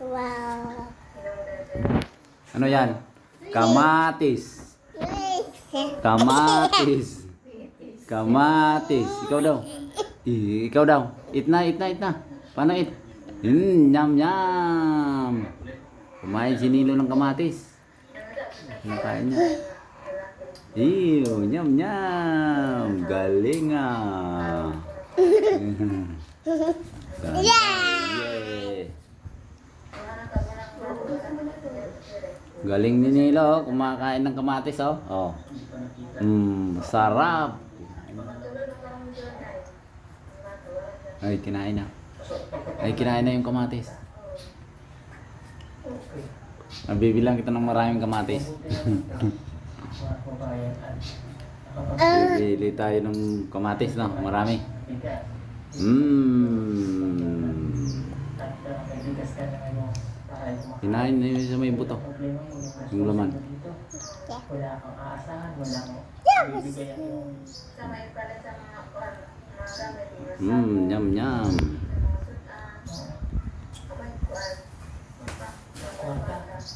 Wow. Ano yan? Kamatis. Kamatis. Kamatis. Ikaw daw. Ikaw daw. Eat na, eat na, eat na. Paano eat? Nyam, nyam. Kumain si Nilo ng kamatis. Nakain niya. Nyam, nyam. Galing ah. Yeah. Galing ni Nilo, oh. Kumakain ng kamatis, oh. Oh. Sarap. Ay, kinain na. Ay, kinain na yung kamatis. Nabibilang kita ng maraming kamatis. Bibili tayo ng kamatis, no? Marami. Kinain na yun sa may buto. Yung laman. Wala kang aasahan, wala mo. Bibigyan yung Nyam, nyam.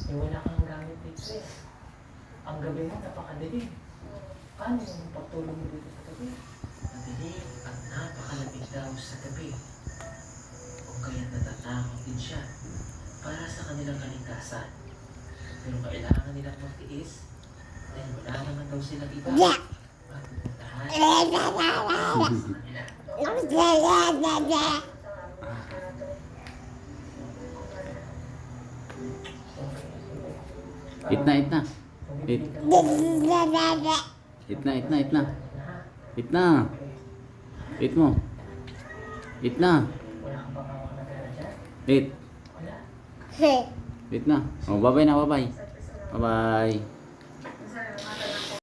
wala kang gamit dito eh. Ang gabi mo napakadilim. Paano yung pagtulog mo dito sa gabi? Madilim at napakalamig daw sa gabi. O kaya natatakot din siya para sa kanilang kaligtasan. Pero kailangan nilang magtiis dahil wala naman daw silang iba. Magpupuntahan sa kanila. Eat na, eat na. Eat. Eat na, eat na, eat na. Eat na. Eat mo. Eat na. Eat. Eat na. Oh, bye-bye na, bye-bye. Bye-bye.